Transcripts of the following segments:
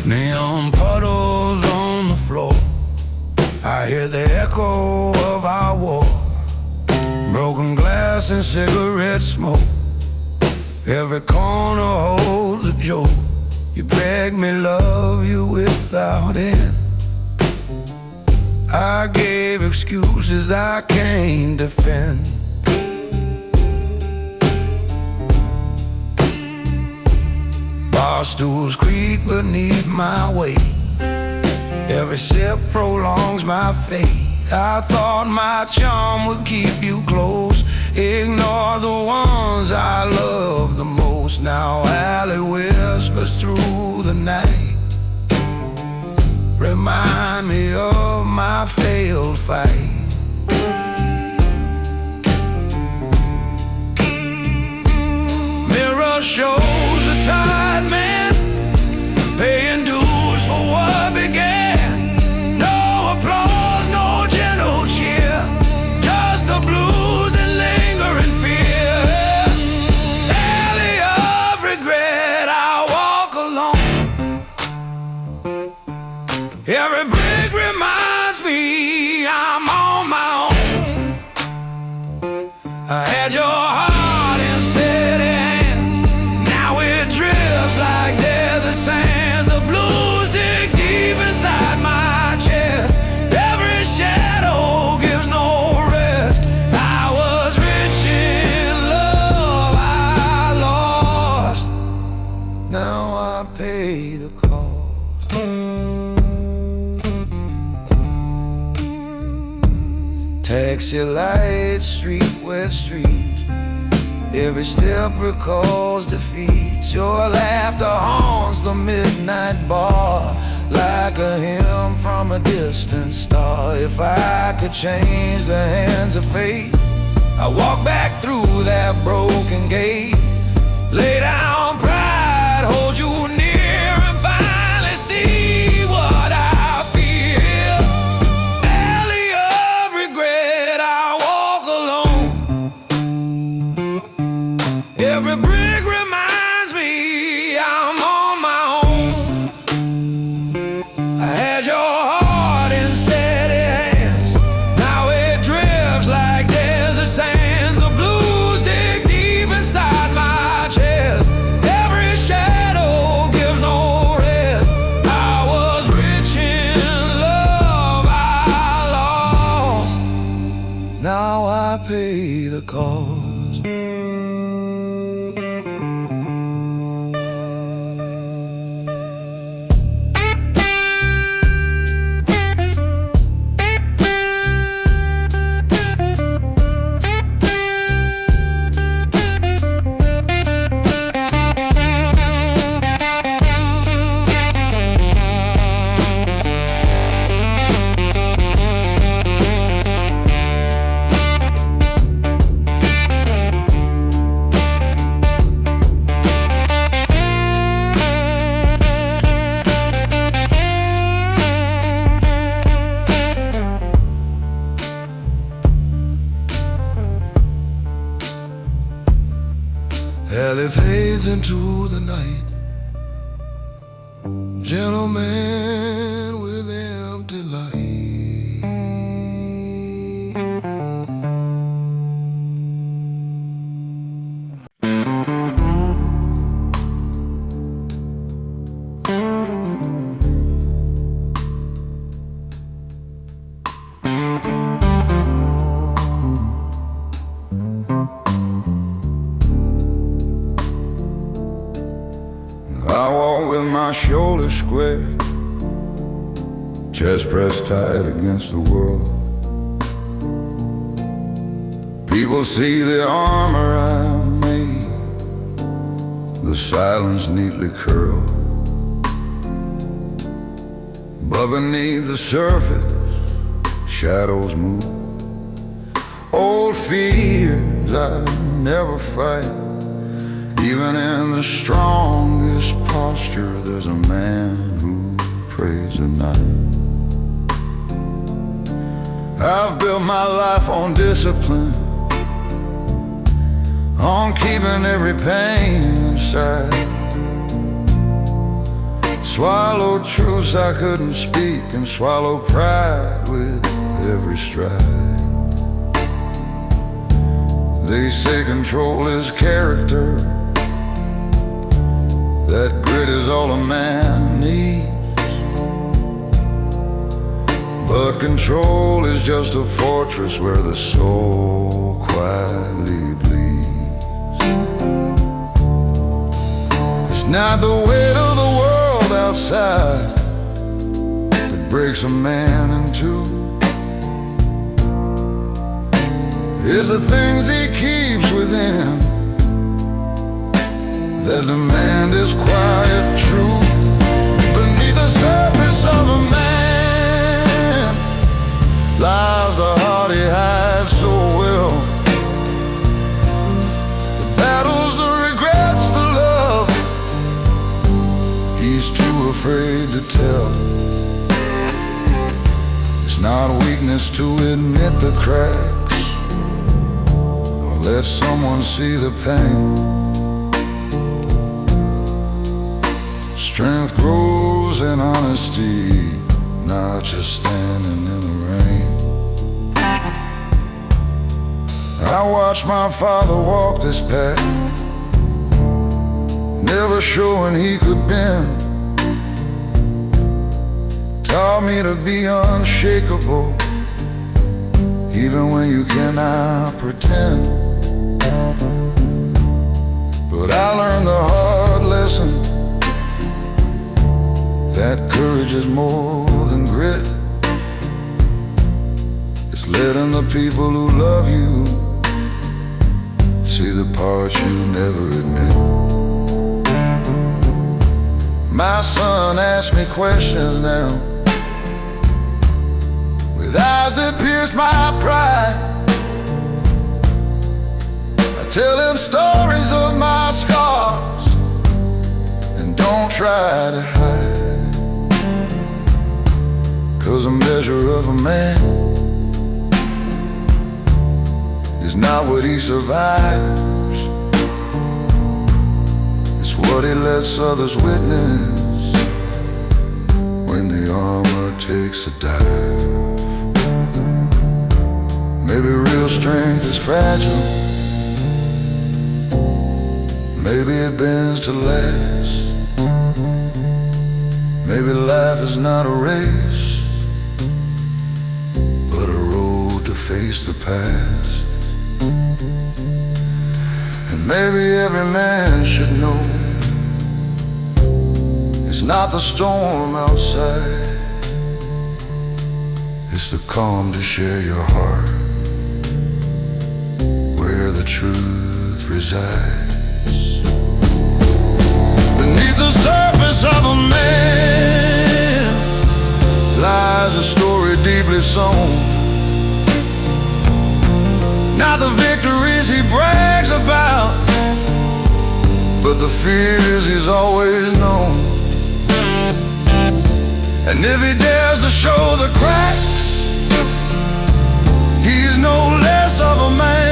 Neon puddles on the floor, I hear the echo of our war. Broken glass and cigarette smoke, every corner holds a joke. You beg me love you without end. I gave excuses I can't defend. Bar stools creak beneath my weight, every sip prolongs my fate. I thought my charm would keep you close, ignore the ones I love the most. Now alley whispers through the night, remind me of my failed fight. Mirror shows a tired man paying dues for what began. No applause, no gentle cheer, just the blues and lingering fear. Alley of regret, I walk alone. Every brick reminds me I'm on my own. I had your heart in steady hands, now it drifts like desert sands. The blues dig deep inside my chest, every shadow gives no rest. I was rich in love, I lost, now I pay the cost. Taxi lights, street wet streets, every step recalls defeat. Your laughter haunts the midnight bar like a hymn from a distant star. If I could change the hands of fate, I'd walk back through that broken gate. Lay down pride, hold you near, and finally see what I feel. Alley of regret, I walk alone. Every brick reminds me I'm on my own. I had your heart in steady hands, now it drifts like desert sands. The blues dig deep inside my chest, every shadow gives no rest. I was rich in love, I lost, now I pay the cost. Alley fades into the night, gentleman with empty light. I walk with my shoulders square, chest pressed tight against the world. People see the armor I've made, the silence neatly curled. But beneath the surface, shadows move. Old fears I never fight. Even in the strongest posture, there's a man who prays at night. I've built my life on discipline, on keeping every pain inside. Swallowed truths I couldn't speak, and swallow pride with every stride. They say control is character, that grit is all a man needs. But control is just a fortress where the soul quietly bleeds. It's not the weight of the world outside that breaks a man in two. It's the things he keeps within that demand his quiet truth. Beneath the surface of a man lies the heart he hides so well. The battles, the regrets, the love he's too afraid to tell. It's not weakness to admit the cracks or let someone see the pain. Strength grows in honesty, not just standing in the rain. I watched my father walk this path, never showing he could bend. Taught me to be unshakable, even when you cannot pretend. But I learned the hard lesson that courage is more than grit. It's letting the people who love you see the parts you never admit. My son asks me questions now, with eyes that pierce my pride. I tell him stories of my scars and don't try to hide. 'Cause a measure of a man is not what he survives, it's what he lets others witness when the armor takes a dive. Maybe real strength is fragile, maybe it bends to last. Maybe life is not a race, but a road to face the past. And maybe every man should know it's not the storm outside, it's the calm to share your heart where the truth resides. Beneath the surface of a man lies a story deeply sown. Not the victories he brags about, but the fears he's always known. And if he dares to show the cracks, he's no less of a man.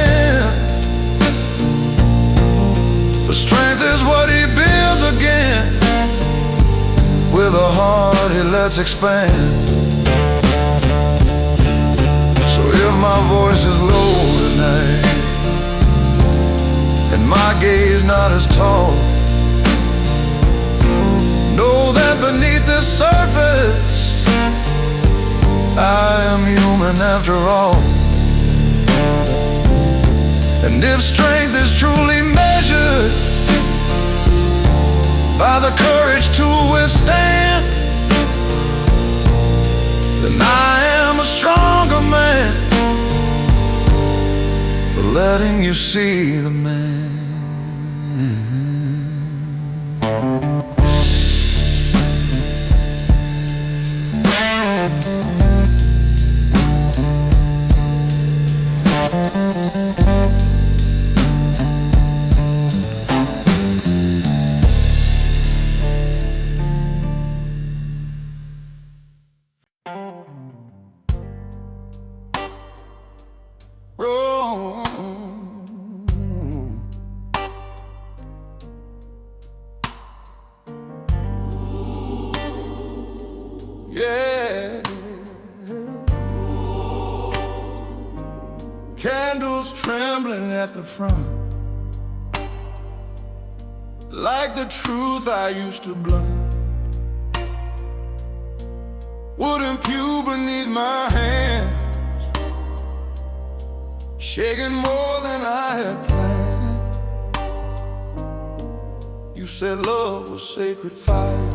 For strength is what he builds again, with a heart he lets expand. So if my voice is low tonight and my gaze not as tall, know that beneath this surface I am human after all. And if strength is truly measured by the courage to withstand, then I am a stronger man for letting you see the man. trembling at the front, like the truth I used to blunt wouldn't pew beneath my hands, shaking more than I had planned. You said love was sacred fire,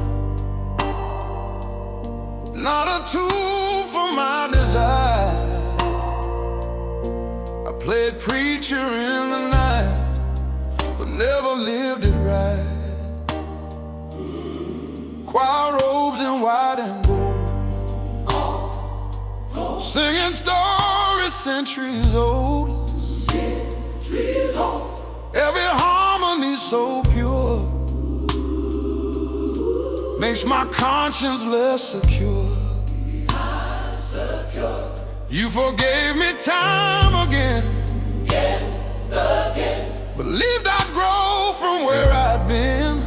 not a tool for my desire. I played preacher in the night, but never lived it right. Choir robes in white and gold, singing stories centuries old. Every harmony so pure makes my conscience less secure. You forgave me time again, believed I'd grow from where I'd been.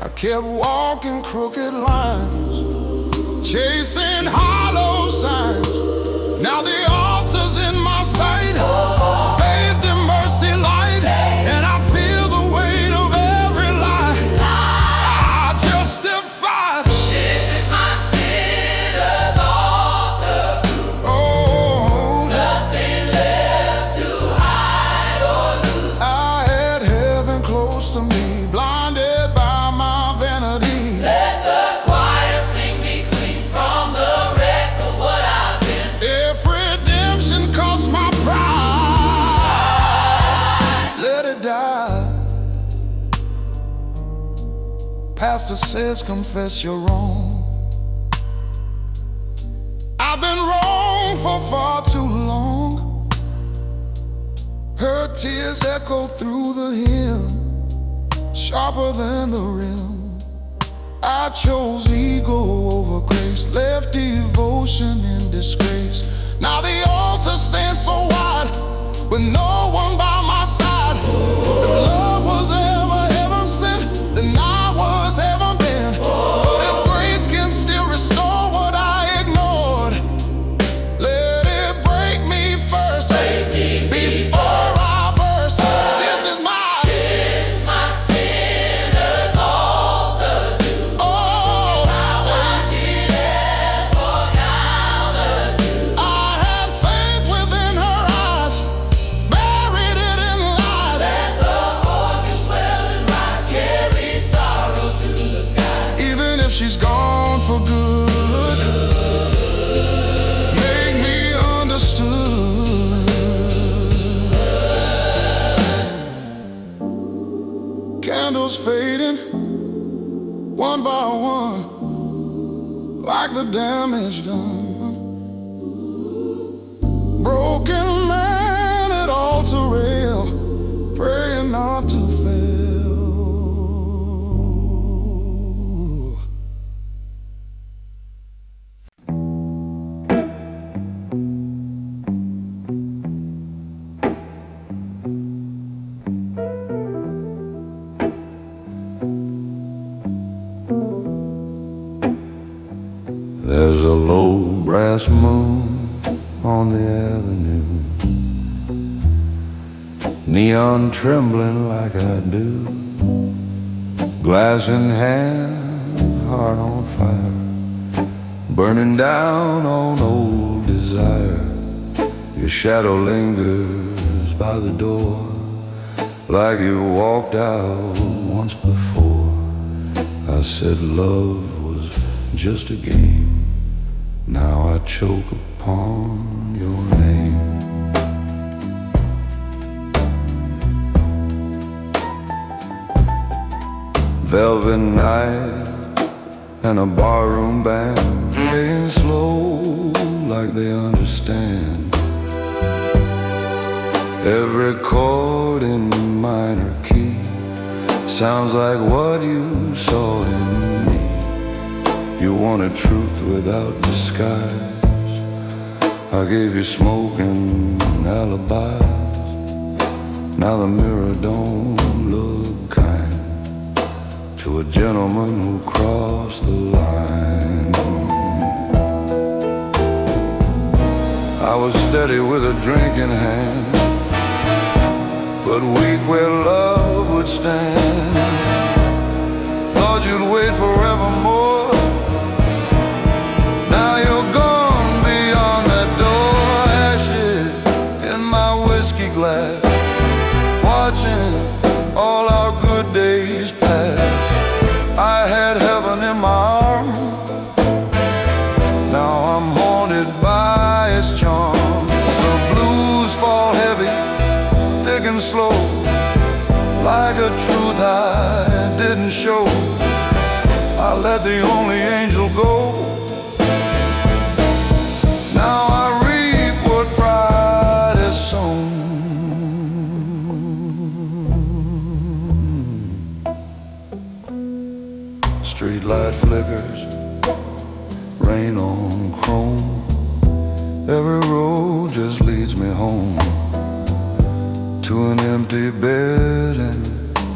I kept walking crooked lines, chasing hollow signs. Now the altar's in my sight, bathed in mercy light, and I feel the weight of every lie I justified. This is my sinner's altar. Oh, Nothing left to hide or lose. I had heaven close to me, blinded by my vanity. Let the choir sing me clean from the wreck of what I've been. If redemption cost my pride, let it die. Pastor says confess you're wrong. I've been wrong for far too long. Her tears echo through the hymn, sharper than the rim. I chose ego over grace, left devotion in disgrace. Now the altar stands so wide, with no one by my side. If love was ever heaven sent, then I was heaven bent. But if grace can still restore what I ignored, let it break me first, before I burst. This is my Sinner's altar. oh, I did as for Calvary. I had faith within her eyes, buried it in lies. Let the organ swell and rise, carry sorrow to the sky. Even if she's gone for good, make me understood. Candles fading, one by one, like the damage done. Broken man at altar rail, praying not to fail. There's a low brass moon on the avenue, neon trembling like I do, glass in hand, heart on fire, burning down on old desire. Your shadow lingers by the door, like you walked out once before. I said love was just a game, now I choke upon your name. Velvet night and a barroom band playing slow like they understand. Every chord in minor key sounds like what you saw in me. You wanted truth without disguise, I gave you smoke and alibis. Now the mirror don't look kind to a gentleman who crossed the line. I was steady with a drink in hand, but weak where love would stand. Thought you'd wait forevermore. Now you're gone beyond that door. Ashes in my whiskey glass, watching all our good days pass. I had heaven in my arms. Now I'm haunted by its charms. The blues fall heavy, thick and slow, like a truth I didn't show. I let the only angel go. Now I reap what pride has sown. Streetlight flickers, rain on chrome. Every road just leads me home, to an empty bed and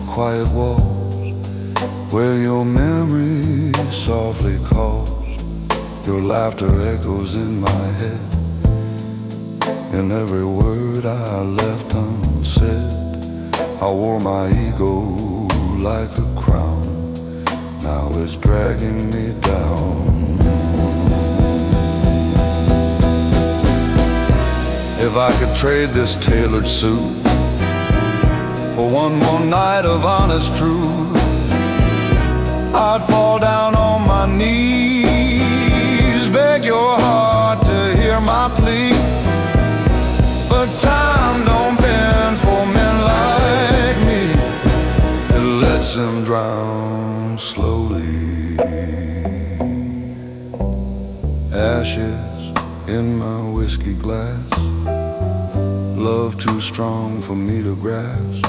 quiet walls, where your memory softly calls. Your laughter echoes in my head, and every word I left unsaid. I wore my ego like a crown, now it's dragging me down. If I could trade this tailored suit for one more night of honest truth, I'd fall down on my knees, beg your heart to hear my plea. But time don't bend for men like me. It lets them drown slowly. Ashes in my whiskey glass, love too strong for me to grasp.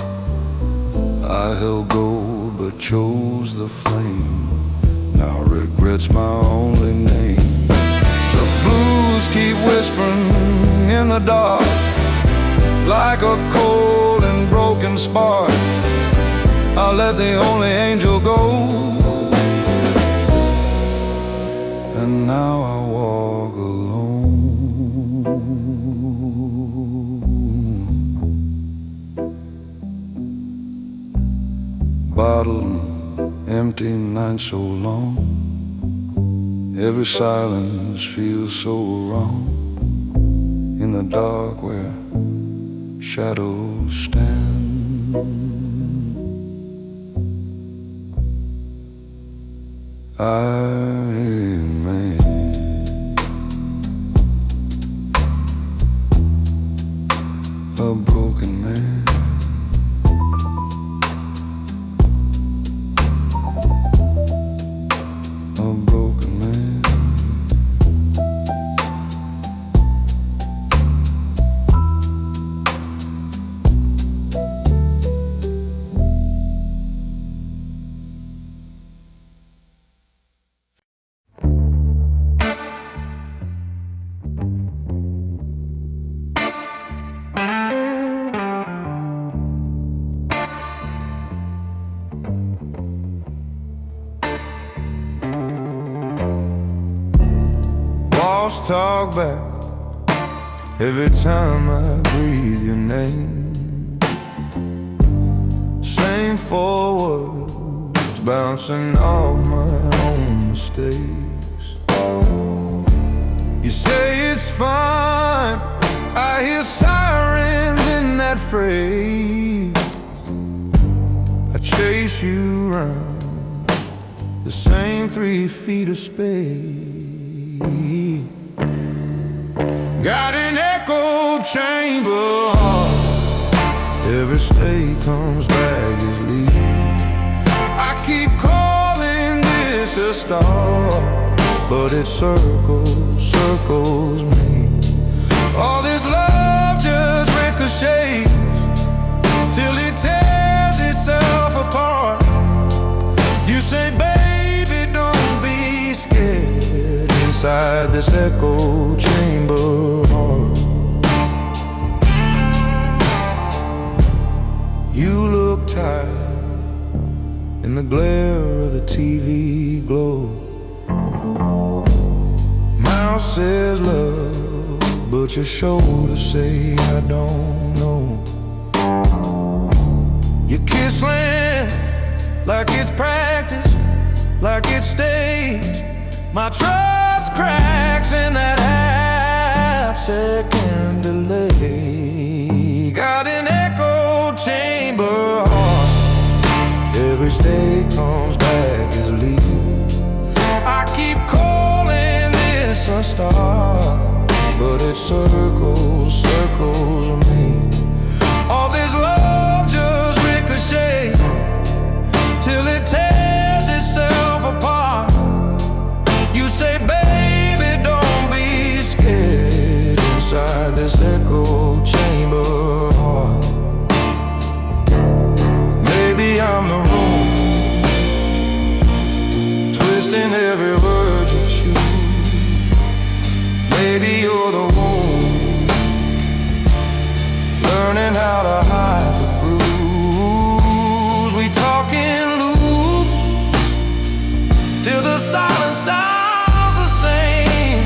I held gold but chose the flame. Now regret's my only name. The blues keep whispering in the dark, like a cold and broken spark. I let the only angel go, and now I walk alone. Bottle empty night so long, every silence feels so wrong. In the dark where shadows stand, Amen. A broken man. A broken man. Walls talk back every time I breathe your name. Same four words bouncing off my own mistakes. You say it's fine, I hear sirens in that phrase. I chase you round the same 3 feet of space. Got an echo chamber heart, every state comes back as leave. I keep calling this a star, but it circles me. All this love just ricochets till it tears itself apart. You say, baby, don't be scared, inside this echo chamber heart. You look tired in the glare of the TV glow. Mouth says love, but your shoulders say I don't know. You kiss land like it's practice, like it's stage. My trust cracks in that half-second delay. Got an echo chamber heart. Every stay comes back as leave. I keep calling this a star, but it circles, circles me. All this love just ricochet till it tears itself apart. You say, baby, don't be scared inside this echo chamber heart. Maybe I'm the wrong, twisting every word you choose. Maybe you're the one, learning how to hide the bruise. We talk in loops till the silence sounds the same.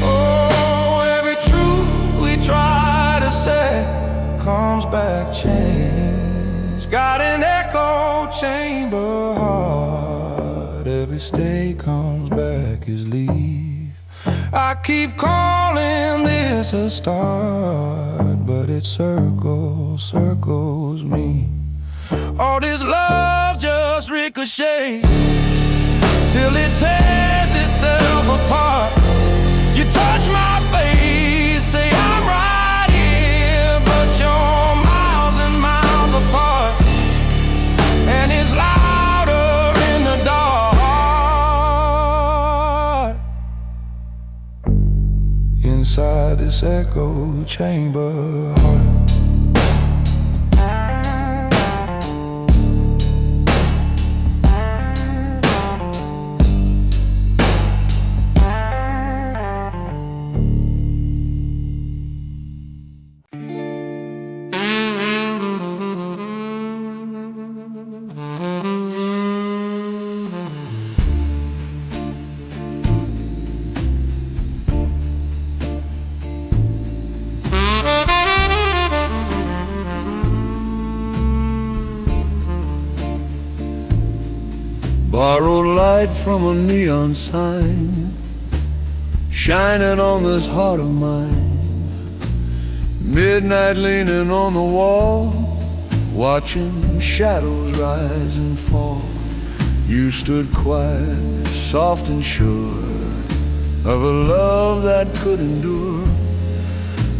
Oh, every truth we try to say comes back changed. Got an echo chamber heart. Every stay comes back as leave. I keep calling this a start, but it circles, circles me. All this love just ricochets till it tears itself apart. You touch my face, say I'm right here, but you're miles and miles apart. And it's louder in the dark, inside this echo chamber heart. Borrowed light from a neon sign, shining on this heart of mine. Midnight leaning on the wall, watching shadows rise and fall. You stood quiet, soft and sure of a love that could endure.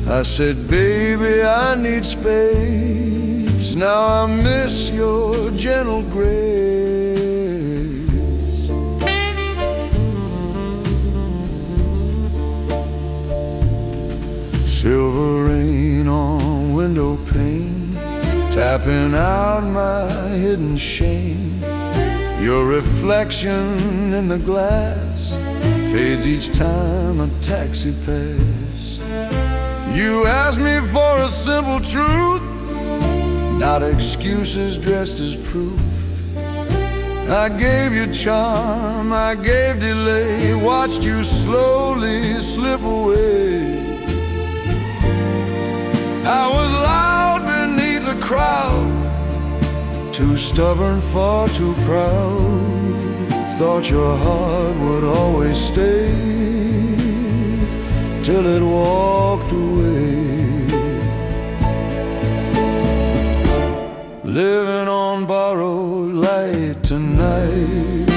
I said, baby, I need space. Now I miss your gentle grace. Silver rain on window pane, tapping out my hidden shame. Your reflection in the glass fades each time a taxi passes. You asked me for a simple truth, not excuses dressed as proof. I gave you charm, I gave delay, watched you slowly slip away. I was loud beneath the crowd, too stubborn, far too proud. Thought your heart would always stay till it walked away. Living on borrowed light tonight,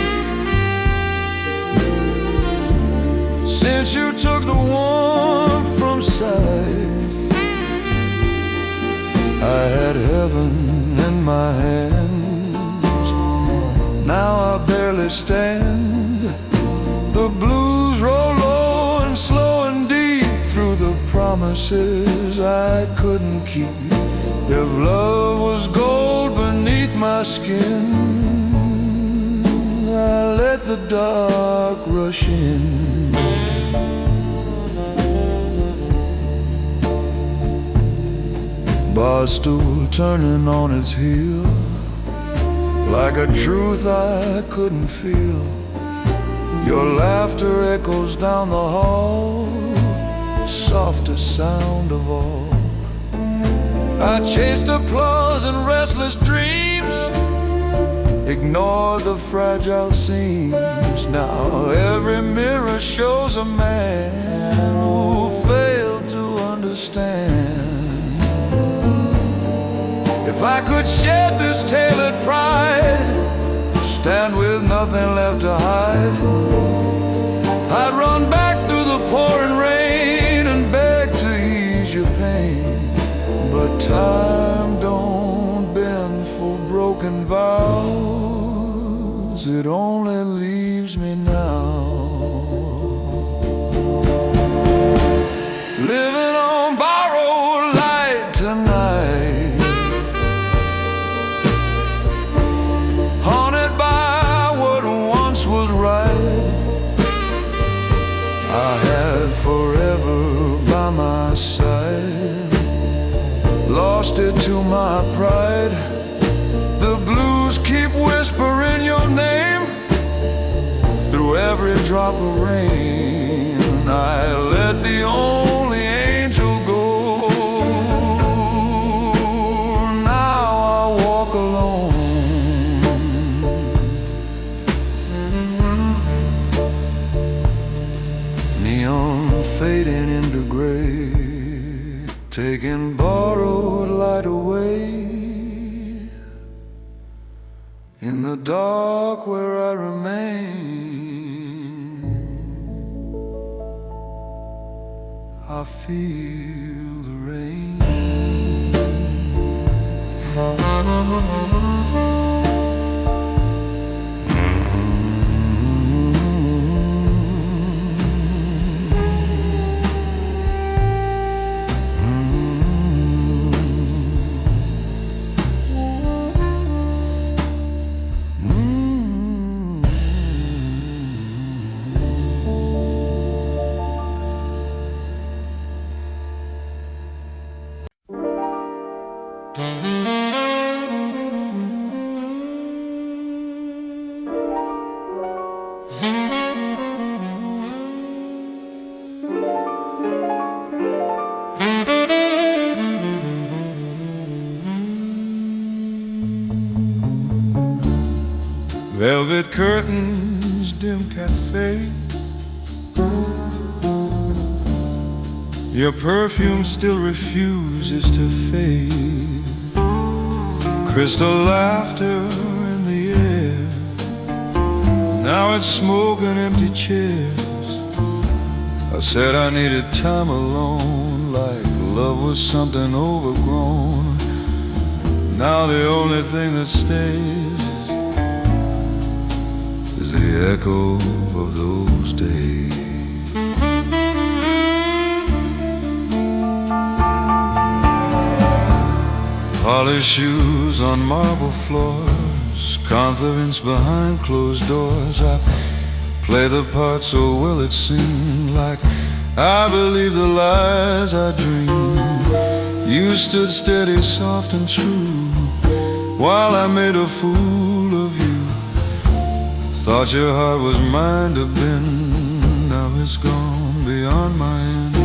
since you took the warmth from sight. I had heaven in my hands, now I barely stand. The blues roll low and slow and deep through the promises I couldn't keep. If love was gold beneath my skin, I let the dark rush in. Bar stool turning on its heel, like a truth I couldn't feel. Your laughter echoes down the hall, softest sound of all. I chased applause and restless dreams, ignored the fragile seams. Now every mirror shows a man who failed to understand. If I could shed this tailored pride, stand with nothing left to hide, I'd run back through the pouring rain and beg to ease your pain. But time don't bend for broken vows, it only leaves me now living on borrowed light tonight, haunted by what once was right. I had forever by my side, lost it to my pride. The blues keep whispering your name through every drop of rain. I let the only angel go. Now I walk alone, neon fading into gray, taking borrowed light away. In the dark where I remain, I feel the rain. Velvet curtains, dim cafe, your perfume still refuses to fade. Crystal laughter in the air, now it's smoke and empty chairs. I said I needed time alone, like love was something overgrown. Now the only thing that stays is the echo of those days. Polished shoes on marble floors, confidence behind closed doors. I play the part so well it seemed like I believed the lies I dreamed. You stood steady, soft and true, while I made a fool of you. Thought your heart was mine to bend, now it's gone beyond my end.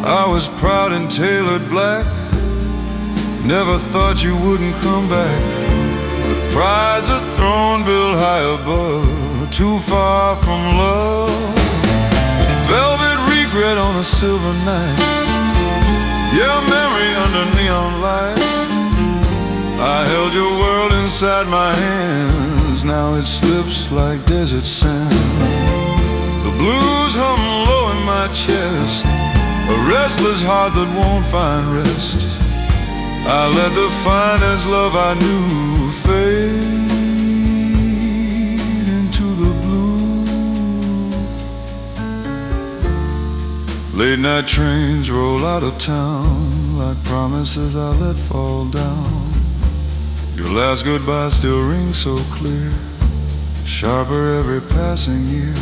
I was proud and tailored black, never thought you wouldn't come back. But pride's a throne built high above, too far from love. Velvet regret on a silver night, your memory under neon light. I held your world inside my hands, now it slips like desert sand. The blues hum low in my chest, a restless heart that won't find rest. I let the finest love I knew fade into the blue. Late night trains roll out of town like promises I let fall down. Your last goodbye still rings so clear, sharper every passing year.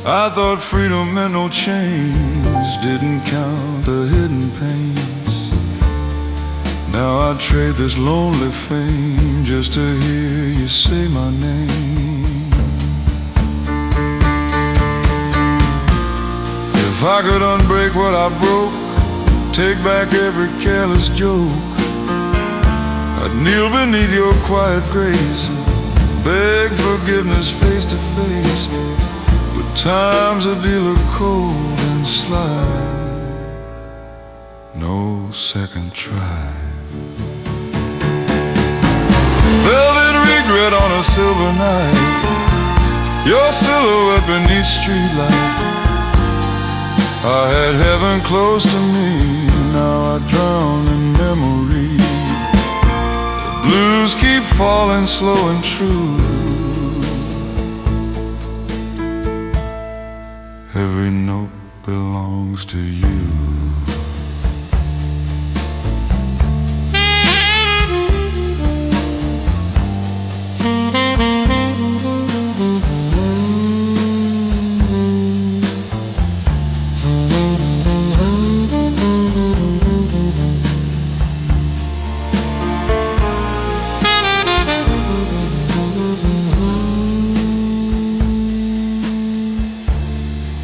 I thought freedom meant no chains, didn't count the hidden pains. Now I'd trade this lonely fame just to hear you say my name. If I could unbreak what I broke, take back every careless joke, I'd kneel beneath your quiet grace and beg forgiveness face to face. But time's a dealer cold and sly, no second try. Velvet regret on a silver night, your silhouette beneath streetlight. I had heaven close to me, now I drown in memory. The blues keep falling slow and true. Every note belongs to you.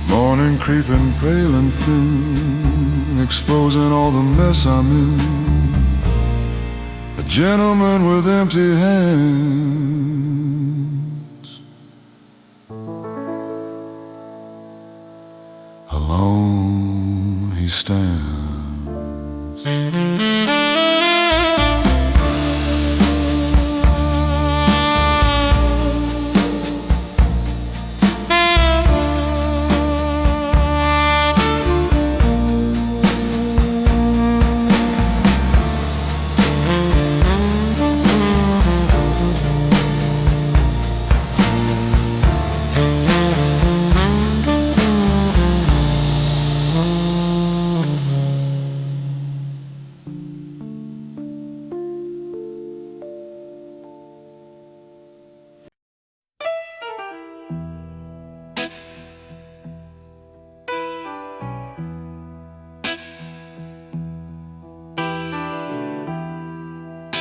Morning creeping pale and thin, exposing all the mess I'm in. A gentleman with empty hands, alone he stands.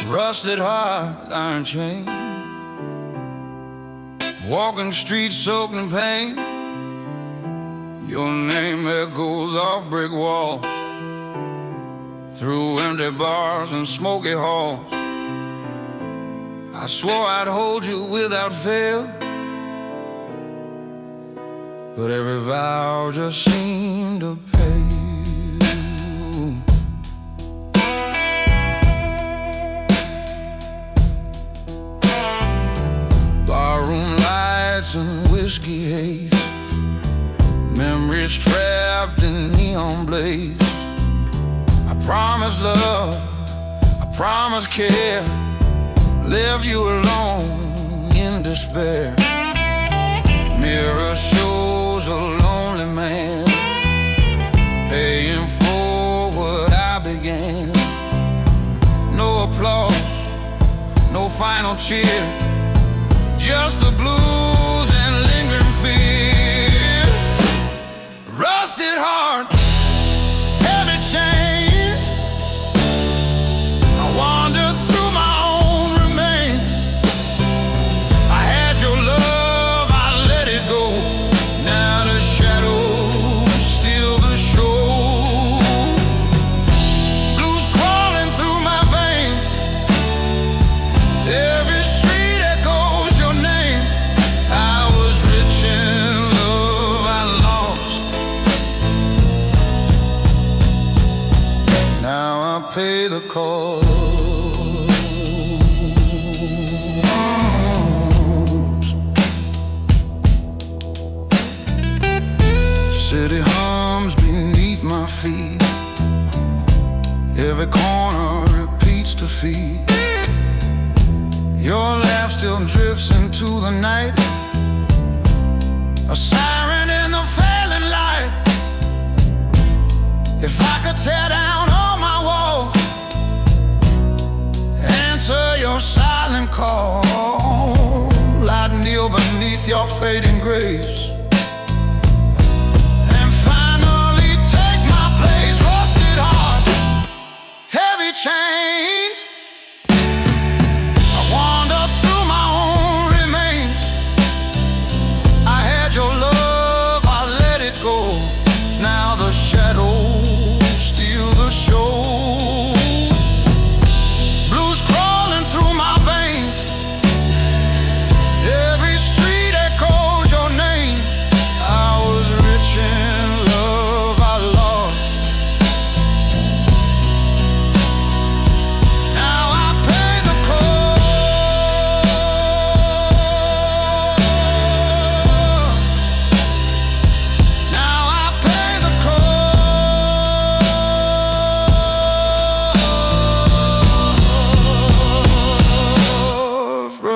Rusted heart, iron chain, walking streets soaked in pain. Your name echoes off brick walls, through empty bars and smoky halls. I swore I'd hold you without fail, but every vow just seemed to pale. Barroom lights and whiskey haze, memories trapped in neon blaze. I promised love, I promised care, left you alone in despair. Mirror shows a lonely man, paying for what I began. No applause, no final cheer, just the blues and lingering fear. Rusted heart, heavy chains, I wander through my own remains. I had your love, I let it go. Now the shadows steal the show. Blues crawling through my veins, every street echoes your name. I was rich in love I lost, now I pay the cost. City hums beneath my feet, every corner repeats defeat. Your laugh still drifts into the night, a siren in the failing light. If I could tear down all my walls, answer your silent call, I'd kneel beneath your fading grace and finally take my place. Rusted heart, heavy chains, I wander through my own remains. I had your love, I let it go. Now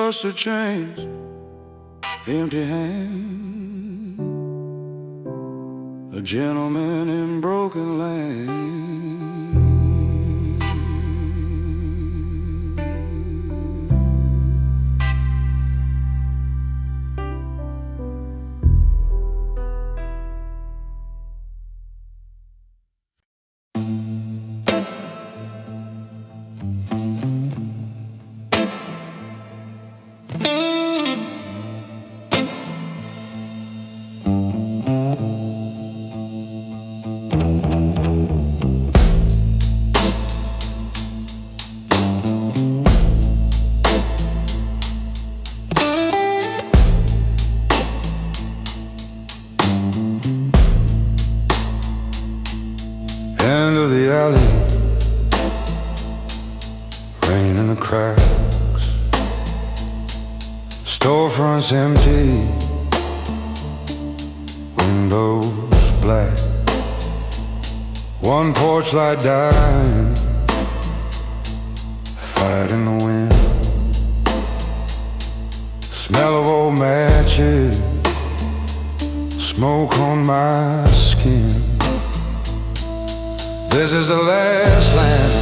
rusted chains, empty hands, a gentleman in broken land. End of the alley, rain in the cracks, storefronts empty, windows black, one porch light dying, fight in the wind, smell of old matches, smoke on my skin. This is the last land,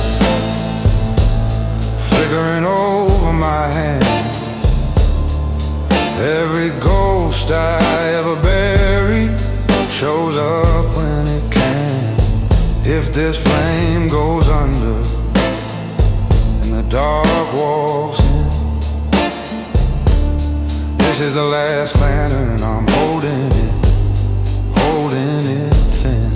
flickering over my hand. Every ghost I ever buried shows up when it can. If this flame goes under and the dark walks in, this is the last lantern, I'm holding it thin.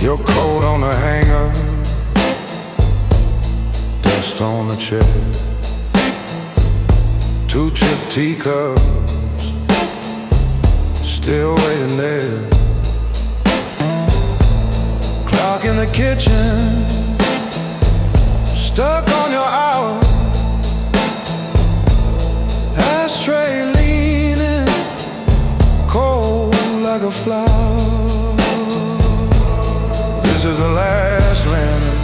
Your coat on the hanger, dust on the chair, two chipped teacups still waiting there, clock in the kitchen stuck on your hour, ashtray leaning cold like a flower. This is the last lantern,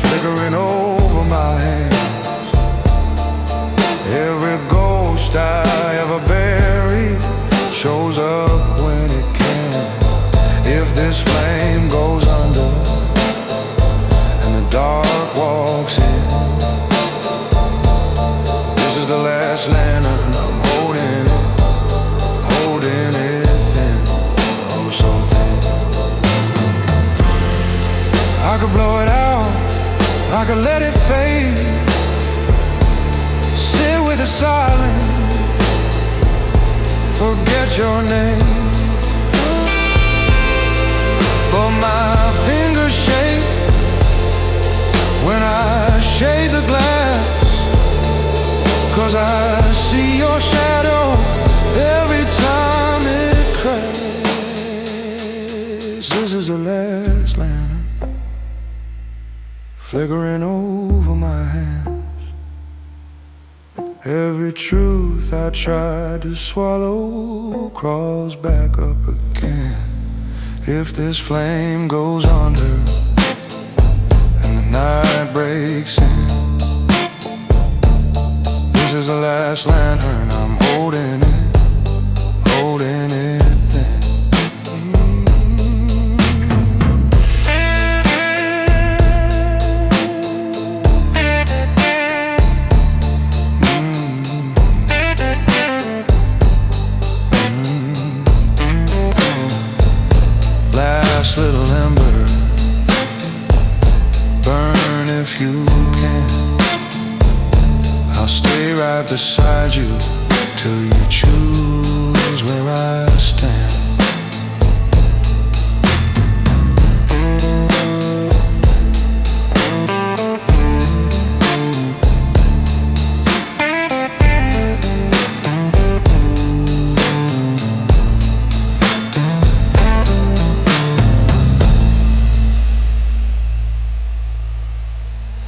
flickering over my hands. Every ghost I ever buried shows up when it can. If this flame goes under and the dark walks in, this is the last lantern, I'm holding it thin, oh so thin. I could blow it out, I could let it fade, sit with the silence, forget your name. But my fingers shake when I shade the glass, 'cause I see your shadow every time it cracks. This is the last lantern, flickering over my hands. Every truth I tried to swallow crawls back up again. If this flame goes under and the night breaks in, this is the last lantern, I'm holding it thin. Last little ember, burn if you can. I'll stay right beside you till you choose where I stand.